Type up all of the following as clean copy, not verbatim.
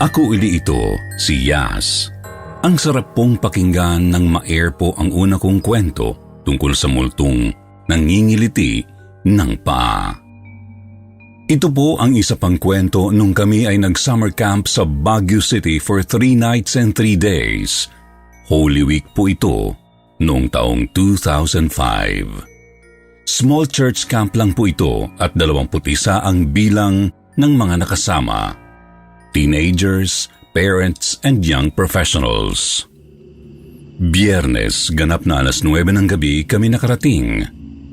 Ako uli ito, si Yas. Ang sarap pong pakinggan nang ma-air po ang una kong kwento tungkol sa multong nangingiliti ng paa. Ito po ang isa pang kwento nung kami ay nag-summer camp sa Baguio City for 3 nights and 3 days. Holy Week po ito noong taong 2005. Small church camp lang po ito at 21 ang bilang ng mga nakasama. Teenagers, parents, and young professionals. Biyernes, ganap na 9:00 ng gabi kami nakarating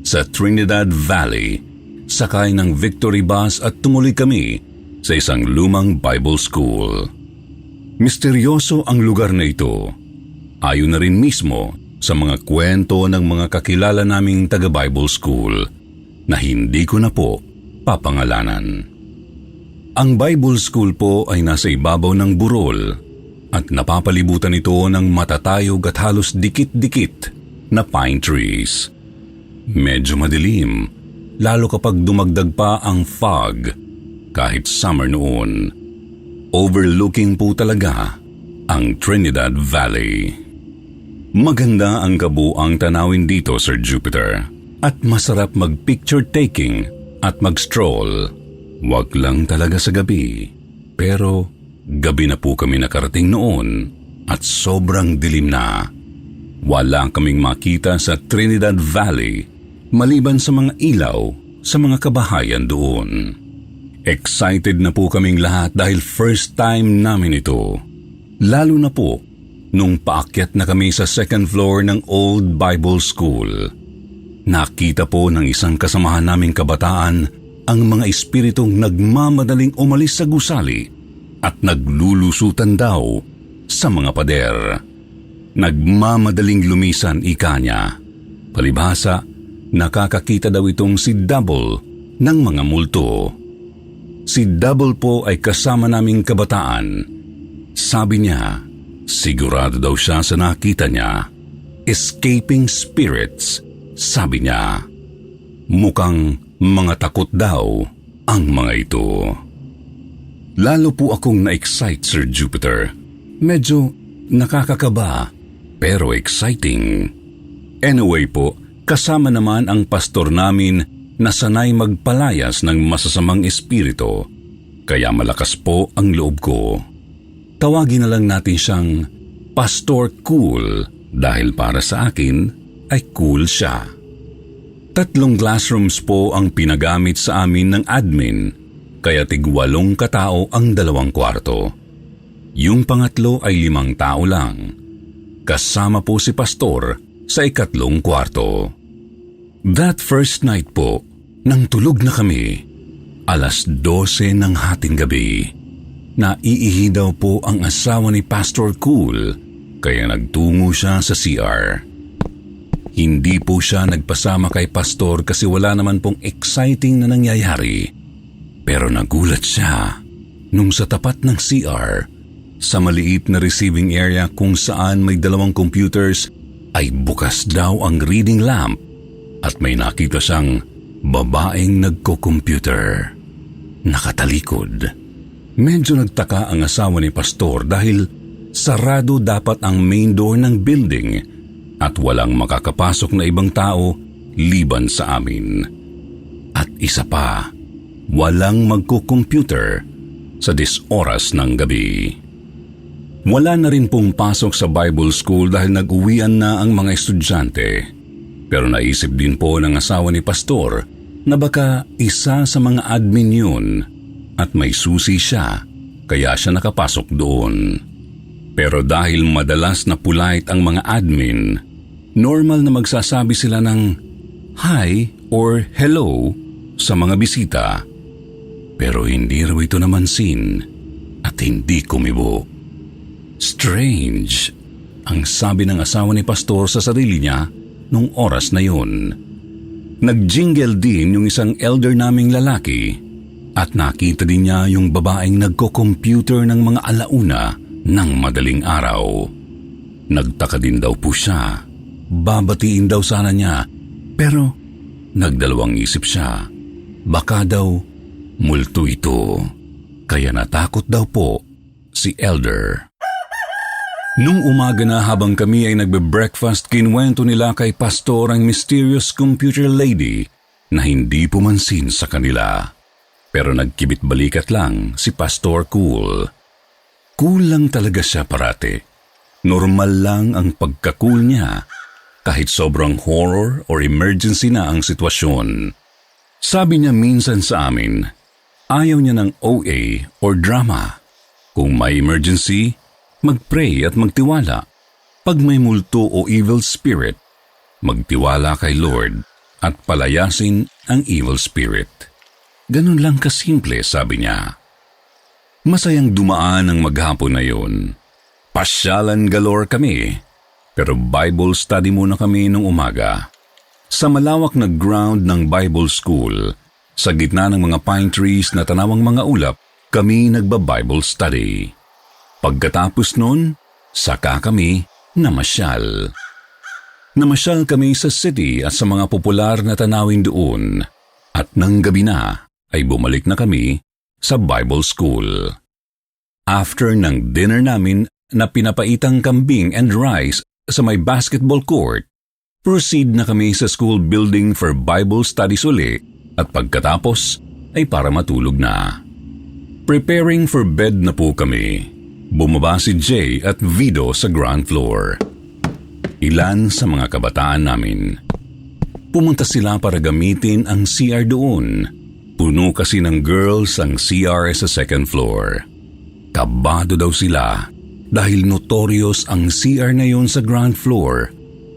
sa Trinidad Valley. Sakay ng Victory Bus at tumuloy kami sa isang lumang Bible School. Misteryoso ang lugar na ito. Ayon na rin mismo sa mga kwento ng mga kakilala naming taga-Bible School na hindi ko na po papangalanan. Ang Bible School po ay nasa ibabaw ng burol at napapalibutan ito ng matatayog at halos dikit-dikit na pine trees. Medyo madilim, lalo kapag dumagdag pa ang fog kahit summer noon. Overlooking po talaga ang Trinidad Valley. Maganda ang kabuang tanawin dito, Sir Jupiter, at masarap mag-picture taking at mag-stroll. Wag lang talaga sa gabi, pero gabi na po kami nakarating noon at sobrang dilim na. Wala kaming makita sa Trinidad Valley maliban sa mga ilaw sa mga kabahayan doon. Excited na po kaming lahat dahil first time namin ito. Lalo na po nung paakyat na kami sa second floor ng Old Bible School. Nakita po ng isang kasamahan naming kabataan ang mga espiritong nagmamadaling umalis sa gusali at naglulusutan daw sa mga pader. Nagmamadaling lumisan, ika niya. Palibhasa, nakakakita daw itong si Double ng mga multo. Si Double po ay kasama naming kabataan. Sabi niya, sigurado daw siya sa nakita niya. Escaping spirits, sabi niya. Mukhang mga takot daw ang mga ito. Lalo po akong na-excite, Sir Jupiter. Medyo nakakakaba, pero exciting. Anyway po, kasama naman ang pastor namin na sanay magpalayas ng masasamang espiritu, kaya malakas po ang loob ko. Tawagin na lang natin siyang Pastor Cool dahil para sa akin ay cool siya. 3 classrooms po ang pinagamit sa amin ng admin, kaya tig-8 katao ang 2 kwarto. Yung pangatlo ay 5 tao lang. Kasama po si Pastor sa 2 kwarto. That first night po, nang tulog na kami, 12:00 ng hating gabi. Naiihi daw po ang asawa ni Pastor Cool, kaya nagtungo siya sa CR. Hindi po siya nagpasama kay Pastor kasi wala naman pong exciting na nangyayari. Pero nagulat siya nung sa tapat ng CR, sa maliit na receiving area kung saan may 2 computers, ay bukas daw ang reading lamp at may nakita siyang babaeng nagko-computer. Nakatalikod. Medyo nagtaka ang asawa ni Pastor dahil sarado dapat ang main door ng building at walang makakapasok na ibang tao liban sa amin. At isa pa, walang magko-computer sa 10 oras ng gabi. Wala na rin pong pasok sa Bible School dahil nag-uwian na ang mga estudyante. Pero naisip din po ng asawa ni Pastor na baka isa sa mga admin yun at may susi siya kaya siya nakapasok doon. Pero dahil madalas na polite ang mga admin, normal na magsasabi sila ng hi or hello sa mga bisita. Pero hindi raw ito namansin at hindi kumibo. Strange, ang sabi ng asawa ni Pastor sa sarili niya nung oras na yun. Nag-jingle din yung isang elder naming lalaki at nakita din niya yung babaeng nagko-computer ng mga alauna ng madaling araw. Nagtaka din daw po siya. Babatiin daw sana niya, pero nagdalawang isip siya. Baka daw multo ito, kaya natakot daw po si Elder. Nung umaga na habang kami ay nagbe-breakfast, kinuwento nila kay Pastor ang mysterious computer lady na hindi pumansin sa kanila. Pero nagkibit balikat lang si Pastor Cool. Cool lang talaga siya parati. Normal lang ang pagka-cool niya kahit sobrang horror or emergency na ang sitwasyon. Sabi niya minsan sa amin, ayaw niya ng OA or drama. Kung may emergency, mag-pray at magtiwala. Pag may multo o evil spirit, magtiwala kay Lord at palayasin ang evil spirit. Ganun lang kasimple, sabi niya. Masayang dumaan ang maghapon na yun. Pasyalan galore kami, pero Bible study muna kami nung umaga. Sa malawak na ground ng Bible School, sa gitna ng mga pine trees na tanawang mga ulap, kami nagba-Bible study. Pagkatapos nun, saka kami namasyal. Namasyal kami sa city at sa mga popular na tanawin doon. At nang gabi na, ay bumalik na kami sa Bible School. After ng dinner namin na pinapaitang kambing and rice sa may basketball court, proceed na kami sa school building for Bible studies uli at pagkatapos ay para matulog na. Preparing for bed na po kami. Bumaba si Jay at Vido sa ground floor. Ilan sa mga kabataan namin. Pumunta sila para gamitin ang CR doon. Puno kasi ng girls ang CR sa second floor. Kabado daw sila dahil notorious ang CR na yun sa ground floor.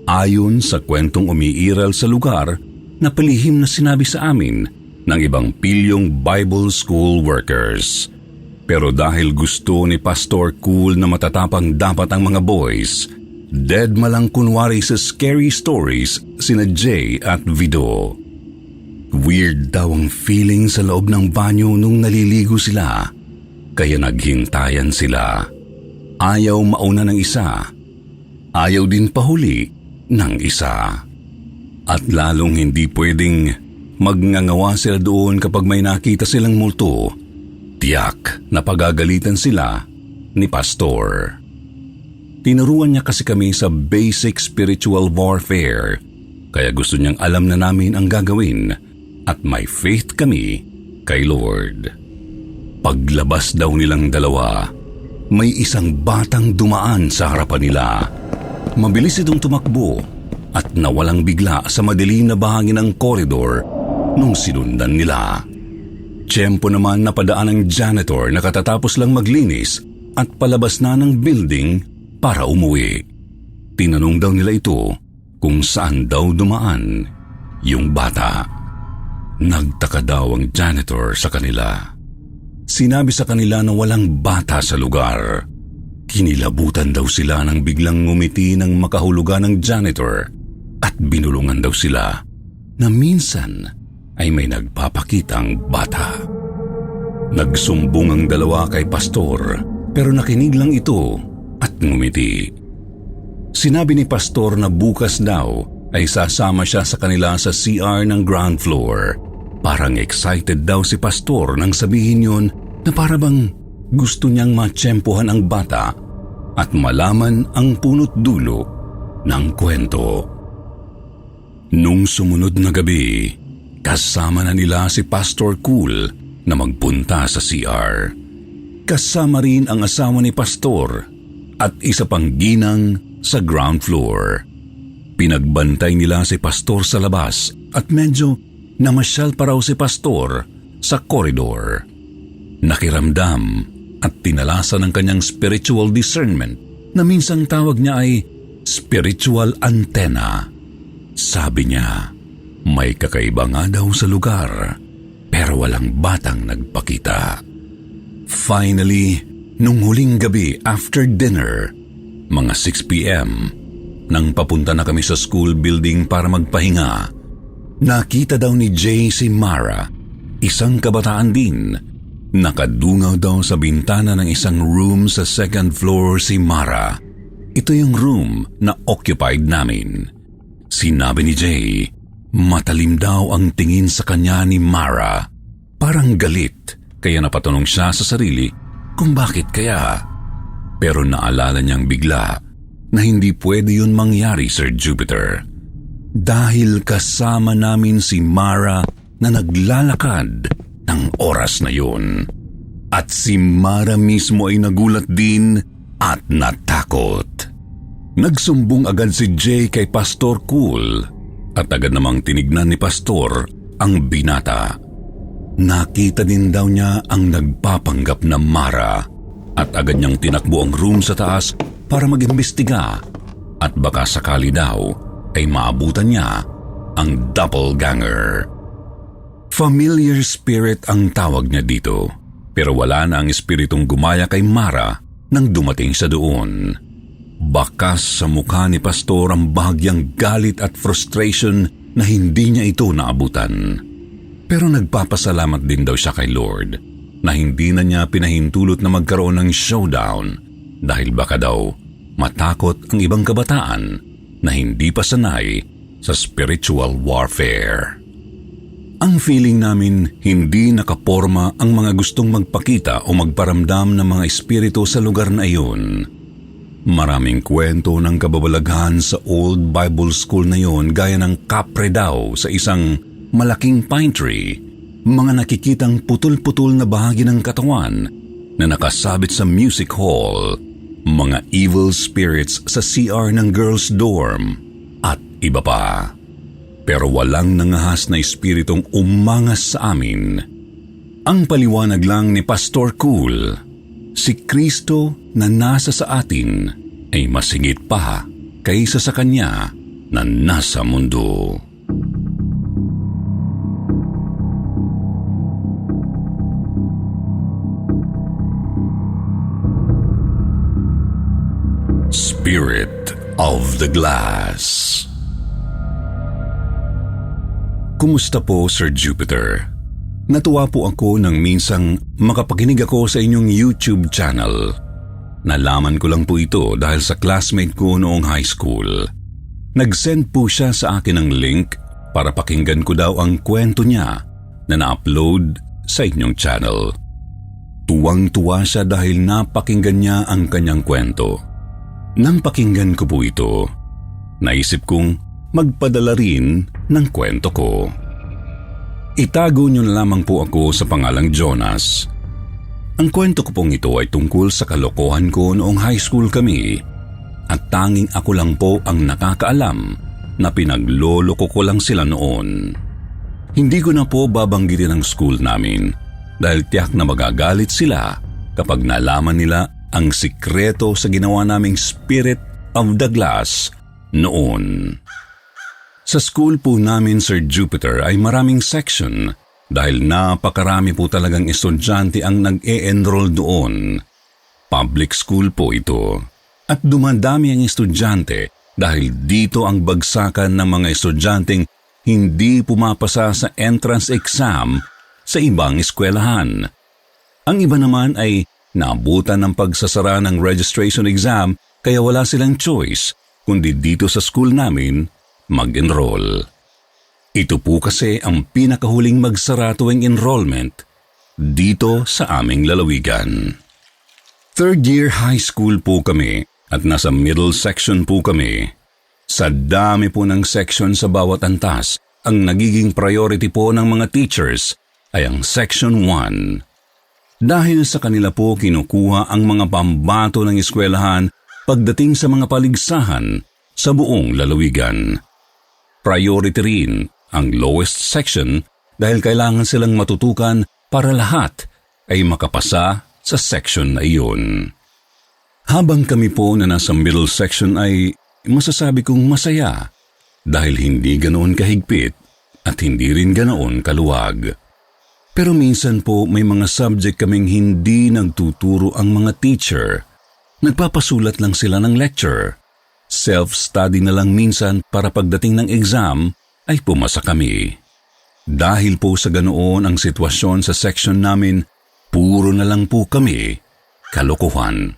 Ayon sa kwentong umiiral sa lugar na palihim na sinabi sa amin ng ibang pilyong Bible School workers. Pero dahil gusto ni Pastor Cool na matatapang dapat ang mga boys, dead malang kunwari sa scary stories sina Jay at Vido. Weird daw ang feeling sa loob ng banyo nung naliligo sila, kaya naghintayan sila. Ayaw mauna ng isa, ayaw din pahuli ng isa. At lalong hindi pwedeng magngangawa sila doon kapag may nakita silang multo. Tiyak na pagagalitan sila ni Pastor. Tinuruan niya kasi kami sa basic spiritual warfare, kaya gusto niyang alam na namin ang gagawin at may faith kami kay Lord. Paglabas daw nilang dalawa, may isang batang dumaan sa harapan nila. Mabilis itong tumakbo at nawalang bigla sa madilim na bahagi ng koridor nung sinundan nila. Tiyempo naman napadaan ang janitor na katatapos lang maglinis at palabas na ng building para umuwi. Tinanong daw nila ito kung saan daw dumaan yung bata. Nagtaka daw ang janitor sa kanila. Sinabi sa kanila na walang bata sa lugar. Kinilabutan daw sila nang biglang ngumiti ng makahulugan ng janitor at binulungan daw sila na minsan ay may nagpapakitang bata. Nagsumbong ang dalawa kay Pastor pero nakinig lang ito at ngumiti. Sinabi ni Pastor na bukas daw ay sasama siya sa kanila sa CR ng ground floor. Parang excited daw si Pastor nang sabihin yun na para bang gusto niyang matsyempohan ang bata at malaman ang punot dulo ng kwento. Nung sumunod na gabi, kasama na nila si Pastor Cool na magpunta sa CR. Kasama rin ang asawa ni Pastor at isa pang ginang sa ground floor. Pinagbantay nila si Pastor sa labas at medyo namasyal pa raw si Pastor sa koridor. Nakiramdam at tinalasan ng kanyang spiritual discernment na minsang tawag niya ay spiritual antenna. Sabi niya, may kakaiba nga daw sa lugar pero walang batang nagpakita. Finally, nung huling gabi after dinner, mga 6 p.m., nang papunta na kami sa school building para magpahinga, nakita daw ni Jay si Mara, isang kabataan din. Nakadungaw daw sa bintana ng isang room sa second floor si Mara. Ito yung room na occupied namin. Sinabi ni Jay, matalim daw ang tingin sa kanya ni Mara. Parang galit, kaya napatanong siya sa sarili kung bakit kaya. Pero naalala niyang bigla na hindi pwede yun mangyari, Sir Jupiter. Dahil kasama namin si Mara na naglalakad ng oras na yun. At si Mara mismo ay nagulat din at natakot. Nagsumbong agad si Jay kay Pastor Cool at agad namang tinignan ni Pastor ang binata. Nakita din daw niya ang nagpapanggap na Mara at agad niyang tinakbo ang room sa taas para mag-imbestiga at baka sakali daw ay maabutan niya ang doppelganger. Familiar spirit ang tawag niya dito, pero wala na ang espiritong gumaya kay Mara nang dumating siya doon. Bakas sa mukha ni Pastor ang bahagyang galit at frustration na hindi niya ito naabutan. Pero nagpapasalamat din daw siya kay Lord na hindi na niya pinahintulot na magkaroon ng showdown dahil baka daw matakot ang ibang kabataan na hindi pa sanay sa spiritual warfare. Ang feeling namin hindi nakaporma ang mga gustong magpakita o magparamdam ng mga espiritu sa lugar na iyon. Maraming kwento ng kababalaghan sa Old Bible School na iyon gaya ng kapre daw sa isang malaking pine tree, mga nakikitang putol-putol na bahagi ng katawan na nakasabit sa music hall, mga evil spirits sa CR ng girls' dorm, at iba pa. Pero walang nangahas na espiritong umangas sa amin. Ang paliwanag lang ni Pastor Cool, si Kristo na nasa sa atin ay masingit pa kaysa sa Kanya na nasa mundo. Spirit of the Glass. Kumusta po, Sir Jupiter? Natuwa po ako nang minsang makapakinig ako sa inyong YouTube channel. Nalaman ko lang po ito dahil sa classmate ko noong high school. Nag-send po siya sa akin ng link para pakinggan ko daw ang kwento niya na na-upload sa inyong channel. Tuwang-tuwa siya dahil napakinggan niya ang kanyang kwento. Nang pakinggan ko po ito, naisip kong magpadala rin ng kwento ko. Itago niyo na lamang po ako sa pangalang Jonas. Ang kwento ko pong ito ay tungkol sa kalokohan ko noong high school kami at tanging ako lang po ang nakakaalam na pinagloloko ko lang sila noon. Hindi ko na po babanggitin ang school namin dahil tiyak na magagalit sila kapag nalaman nila ang sikreto sa ginawa naming Spirit of the Glass noon. Sa school po namin, Sir Jupiter, ay maraming section dahil napakarami po talagang estudyante ang nag-e-enroll doon. Public school po ito. At dumadami ang estudyante dahil dito ang bagsakan ng mga estudyanteng hindi pumapasa sa entrance exam sa ibang eskwelahan. Ang iba naman ay naabutan ng pagsasara ng registration exam kaya wala silang choice kundi dito sa school namin mag-enroll. Ito po kasi ang pinakahuling magsara tuwing enrollment dito sa aming lalawigan. Third year high school po kami at nasa middle section po kami. Sa dami po ng section sa bawat antas, ang nagiging priority po ng mga teachers ay ang section 1. Dahil sa kanila po kinukuha ang mga pambato ng eskwelahan pagdating sa mga paligsahan sa buong lalawigan. Priority rin ang lowest section dahil kailangan silang matutukan para lahat ay makapasa sa section na iyon. Habang kami po na nasa middle section ay masasabi kong masaya dahil hindi ganoon kahigpit at hindi rin ganoon kaluwag. Pero minsan po may mga subject kaming hindi nagtuturo ang mga teacher. Nagpapasulat lang sila ng lecture. Self-study na lang minsan para pagdating ng exam ay pumasa kami. Dahil po sa ganoon ang sitwasyon sa section namin, puro na lang po kami kalokohan,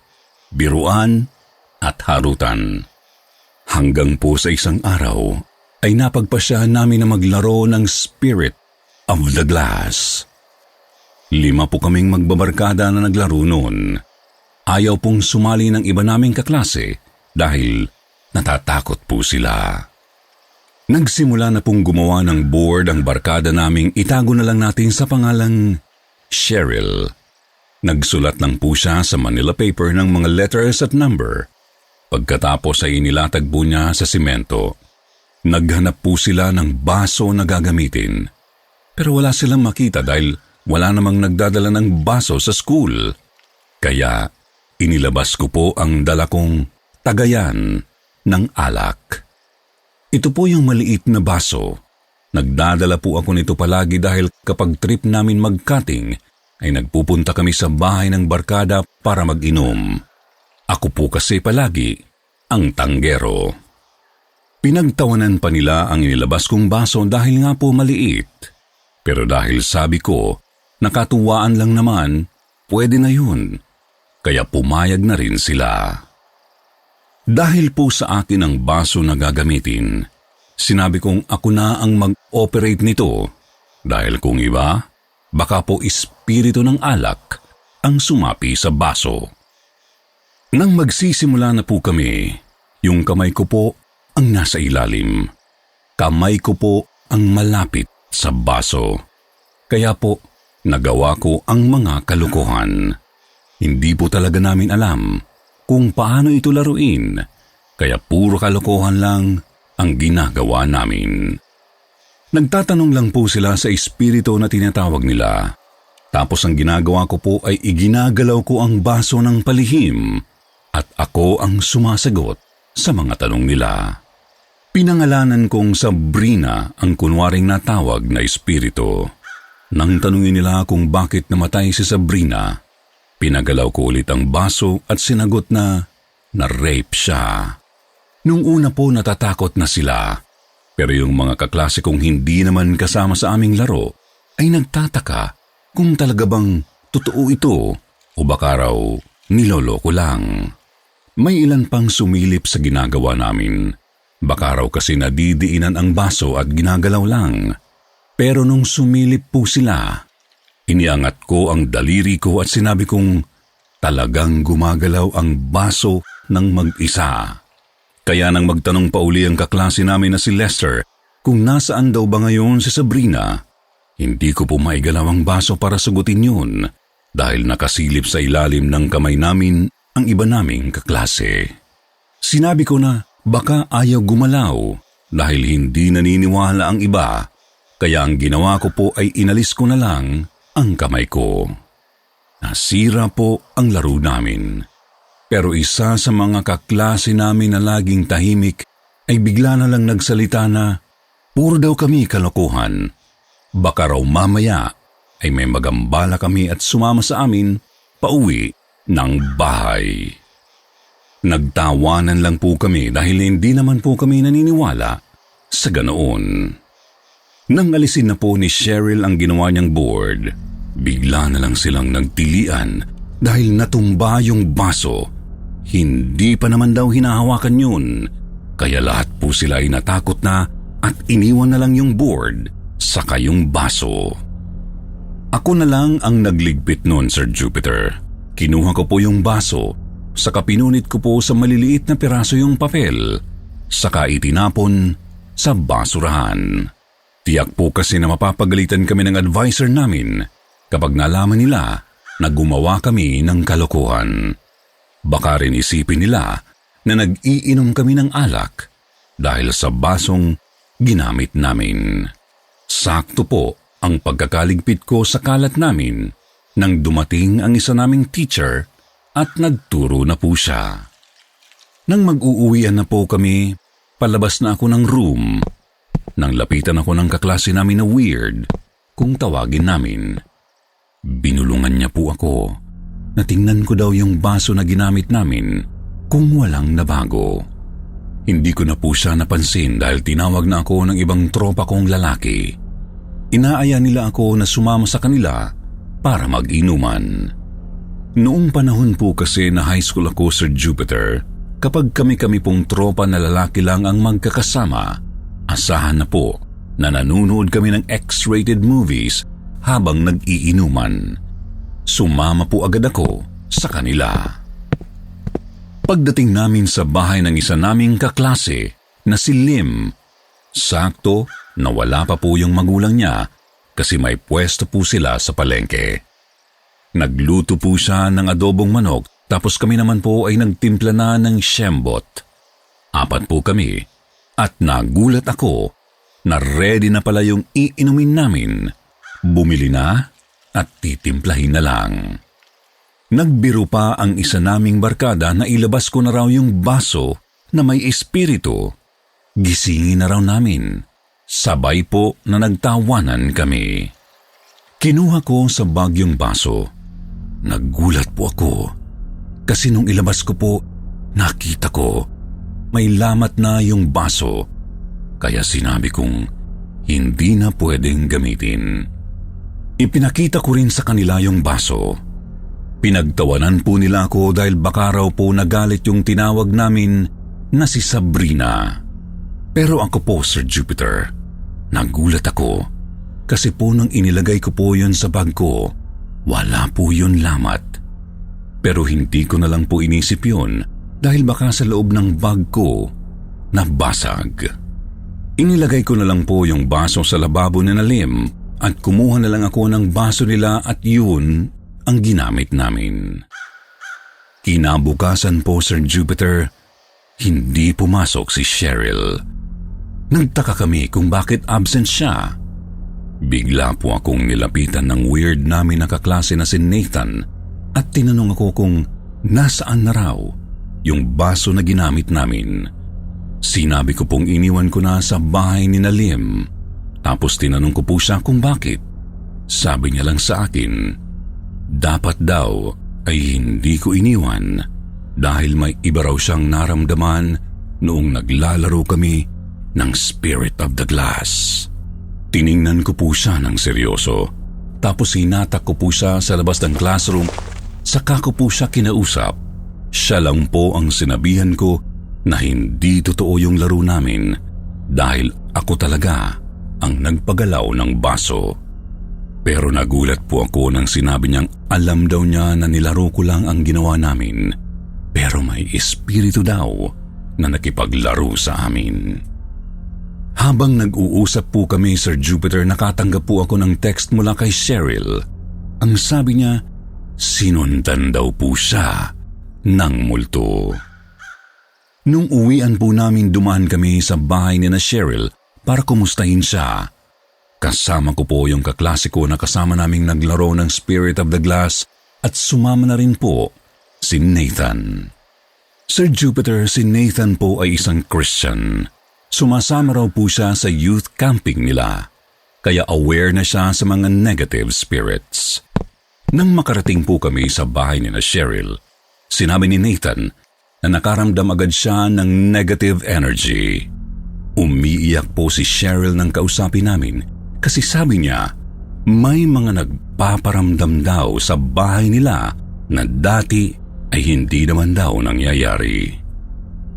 biruan at harutan. Hanggang po sa isang araw ay napagpasyahan namin na maglaro ng Spirit of the Glass. 5 po kaming magbabarkada na naglaro noon. Ayaw pong sumali ng iba naming kaklase dahil natatakot po sila. Nagsimula na pong gumawa ng board ang barkada naming itago na lang natin sa pangalang Cheryl. Nagsulat lang po siya sa Manila paper ng mga letters at number. Pagkatapos ay inilatag po niya sa simento. Naghanap po sila ng baso na gagamitin. Pero wala silang makita dahil wala namang nagdadala ng baso sa school. Kaya inilabas ko po ang dala kong tagayan ng alak. Ito po yung maliit na baso. Nagdadala po ako nito palagi dahil kapag trip namin mag-cutting ay nagpupunta kami sa bahay ng barkada para mag-inom. Ako po kasi palagi ang tanggero. Pinagtawanan pa nila ang inilabas kong baso dahil nga po maliit. Pero dahil sabi ko, nakatuwaan lang naman, pwede na yun. Kaya pumayag na rin sila. Dahil po sa akin ang baso na gagamitin, sinabi kong ako na ang mag-operate nito. Dahil kung iba, baka po espiritu ng alak ang sumapi sa baso. Nang magsisimula na po kami, yung kamay ko po ang nasa ilalim. Kamay ko po ang malapit sa baso. Kaya po, nagawa ko ang mga kalukuhan. Hindi po talaga namin alam kung paano ito laruin, kaya puro kalokohan lang ang ginagawa namin. Nagtatanong lang po sila sa espiritu na tinatawag nila. Tapos ang ginagawa ko po ay iginagalaw ko ang baso ng palihim at ako ang sumasagot sa mga tanong nila. Pinangalanan kong Sabrina ang kunwaring natawag na espiritu. Nang tanungin nila kung bakit namatay si Sabrina, pinagalaw ko ulit ang baso at sinagot na rape siya. Nung una po natatakot na sila, pero yung mga kaklase kong hindi naman kasama sa aming laro ay nagtataka kung talaga bang totoo ito o baka raw niloloko lang. May ilan pang sumilip sa ginagawa namin. Baka raw kasi nadidiinan ang baso at ginagalaw lang. Pero nung sumilip po sila, iniangat ko ang daliri ko at sinabi kong talagang gumagalaw ang baso ng mag-isa. Kaya nang magtanong pa uli ang kaklase namin na si Lester kung nasaan daw ba ngayon si Sabrina, hindi ko po maigalaw ang baso para sagutin yun dahil nakasilip sa ilalim ng kamay namin ang iba naming kaklase. Sinabi ko na baka ayaw gumalaw dahil hindi naniniwala ang iba, kaya ang ginawa ko po ay inalis ko na lang ang kamay ko. Nasira po ang laro namin. Pero isa sa mga kaklase namin na laging tahimik ay bigla na lang nagsalita na puro daw kami kalokohan. Baka raw mamaya ay may magambala kami at sumama sa amin pauwi ng bahay. Nagtawanan lang po kami dahil hindi naman po kami naniniwala sa ganoon. Nang alisin na po ni Cheryl ang ginawa niyang board, bigla na lang silang nagtilian dahil natumba yung baso. Hindi pa naman daw hinahawakan yun, kaya lahat po sila ay natakot na at iniwan na lang yung board saka yung baso. Ako na lang ang nagligpit noon, Sir Jupiter. Kinuha ko po yung baso, saka pinunit ko po sa maliliit na piraso yung papel, saka itinapon sa basurahan. Tiyak po kasi na mapapagalitan kami ng advisor namin kapag nalaman nila na gumawa kami ng kalokohan. Baka rin isipin nila na nag-iinom kami ng alak dahil sa basong ginamit namin. Sakto po ang pagkakaligpit ko sa kalat namin nang dumating ang isa naming teacher at nagturo na po siya. Nang mag-uuwian na po kami, palabas na ako ng room. Nang lapitan ako ng kaklase namin na weird, kung tawagin namin. Binulungan niya po ako. Natingnan ko daw yung baso na ginamit namin kung walang nabago. Hindi ko na po siya napansin dahil tinawag na ako ng ibang tropa kong lalaki. Inaaya nila ako na sumama sa kanila para mag-inuman. Noong panahon po kasi na high school ako, Sir Jupiter, kapag kami-kami pong tropa na lalaki lang ang magkakasama, asahan na po na nanonood kami ng X-rated movies habang nag-iinuman. Sumama po agad ako sa kanila. Pagdating namin sa bahay ng isa naming kaklase na si Lim, sakto na wala pa po yung magulang niya kasi may pwesto po sila sa palengke. Nagluto po siya ng adobong manok tapos kami naman po ay nagtimpla na ng shembot. 4 po kami at nagulat ako na ready na pala yung iinumin namin. Bumili na at titimplahin na lang. Nagbiro pa ang isa naming barkada na ilabas ko na raw yung baso na may espiritu. Gisingin na raw namin. Sabay po na nagtawanan kami. Kinuha ko sa bag yung baso. Nagulat po ako. Kasi nung ilabas ko po, nakita ko may lamat na yung baso. Kaya sinabi kong hindi na pwedeng gamitin. Ipinakita ko rin sa kanila yung baso. Pinagtawanan po nila ako dahil baka raw po nagalit yung tinawag namin na si Sabrina. Pero ako po, Sir Jupiter, nagulat ako kasi po nang inilagay ko po yun sa bag ko, wala po yun lamat. Pero hindi ko na lang po inisip yun dahil baka sa loob ng bag ko nabasag. Inilagay ko na lang po yung baso sa lababo ni Lim at kumuha na lang ako ng baso nila at yun ang ginamit namin. Kinabukasan po, Sir Jupiter, hindi pumasok si Cheryl. Nagtaka kami kung bakit absent siya. Bigla po akong nilapitan ng weird namin na kaklase na si Nathan at tinanong ako kung nasaan na raw yung baso na ginamit namin. Sinabi ko pong iniwan ko na sa bahay ni Lim. Tapos tinanong ko po siya kung bakit. Sabi niya lang sa akin, dapat daw ay hindi ko iniwan dahil may iba raw siyang naramdaman noong naglalaro kami ng Spirit of the Glass. Tiningnan ko po siya ng seryoso. Tapos hinatak ko po siya sa labas ng classroom. Saka ko po siya kinausap. Siya lang po ang sinabihan ko na hindi totoo yung laro namin dahil ako talaga ang nagpagalaw ng baso. Pero nagulat po ako nang sinabi niyang alam daw niya na nilaro ko lang ang ginawa namin. Pero may espiritu daw na nakipaglaro sa amin. Habang nag-uusap po kami, Sir Jupiter, nakatanggap po ako ng text mula kay Cheryl. Ang sabi niya, sinundan daw po siya ng multo. Nung uwian po namin, dumaan kami sa bahay ni na Cheryl para kumustahin siya. Kasama ko po yung kaklase ko na kasama naming naglaro ng Spirit of the Glass at sumama na rin po si Nathan. Sir Jupiter, si Nathan po ay isang Christian. Sumasama raw po siya sa youth camping nila, kaya aware na siya sa mga negative spirits. Nang makarating po kami sa bahay ni na Cheryl, sinabi ni Nathan na nakaramdam agad siya ng negative energy. Umiiyak po si Cheryl nang kausapin namin kasi sabi niya may mga nagpaparamdam daw sa bahay nila na dati ay hindi naman daw nangyayari.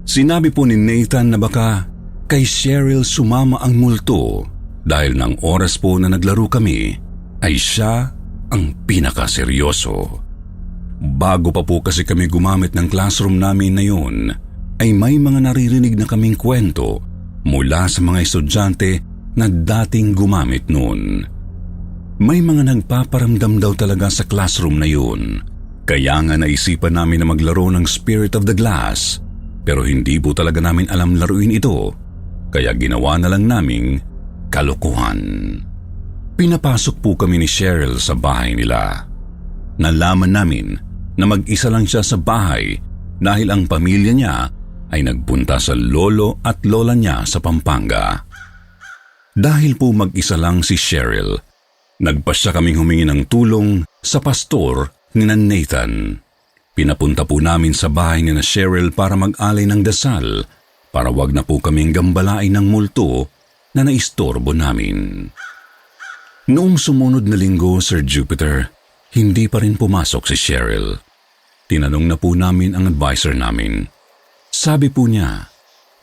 Sinabi po ni Nathan na baka kay Cheryl sumama ang multo dahil ng oras po na naglaro kami ay siya ang pinakaseryoso. Bago pa po kasi kami gumamit ng classroom namin na yun, ay may mga naririnig na kaming kwento mula sa mga estudyante na dating gumamit noon. May mga nagpaparamdam daw talaga sa classroom na yun. Kaya nga naisipan namin na maglaro ng Spirit of the Glass, pero hindi po talaga namin alam laruin ito, kaya ginawa na lang naming kalokohan. Pinapasok po kami ni Cheryl sa bahay nila. Nalaman namin na mag-isa lang siya sa bahay dahil ang pamilya niya ay nagpunta sa lolo at lola niya sa Pampanga. Dahil po mag-isa lang si Cheryl, nagpasya kaming humingi ng tulong sa pastor ni Nathan. Pinapunta po namin sa bahay ni Cheryl para mag-alay ng dasal para wag na po kaming gambalain ng multo na naistorbo namin. Noong sumunod na linggo, Sir Jupiter, hindi pa rin pumasok si Cheryl. Tinanong na po namin ang advisor namin. Sabi po niya,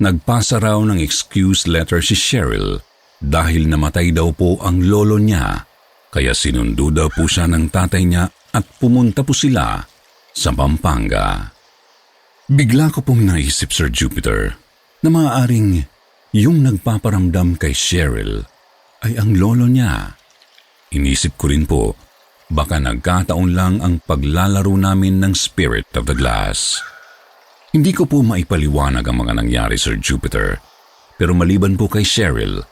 nagpasa raw ng excuse letter si Cheryl dahil namatay daw po ang lolo niya Kaya sinundo daw po siya ng tatay niya at pumunta po sila sa Pampanga. Bigla ko pong naisip, Sir Jupiter, na maaaring yung nagpaparamdam kay Cheryl ay ang lolo niya. Inisip ko rin po, baka nagkataon lang ang paglalaro namin ng Spirit of the Glass. Hindi ko po maipaliwanag ang mga nangyari, Sir Jupiter, pero maliban po kay Cheryl,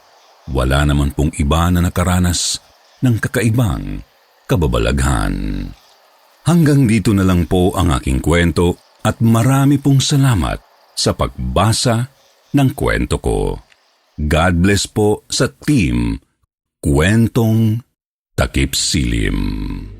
wala naman pong iba na nakaranas ng kakaibang kababalaghan. Hanggang dito na lang po ang aking kwento at marami pong salamat sa pagbasa ng kwento ko. God bless po sa team Kwentong Takip Silim.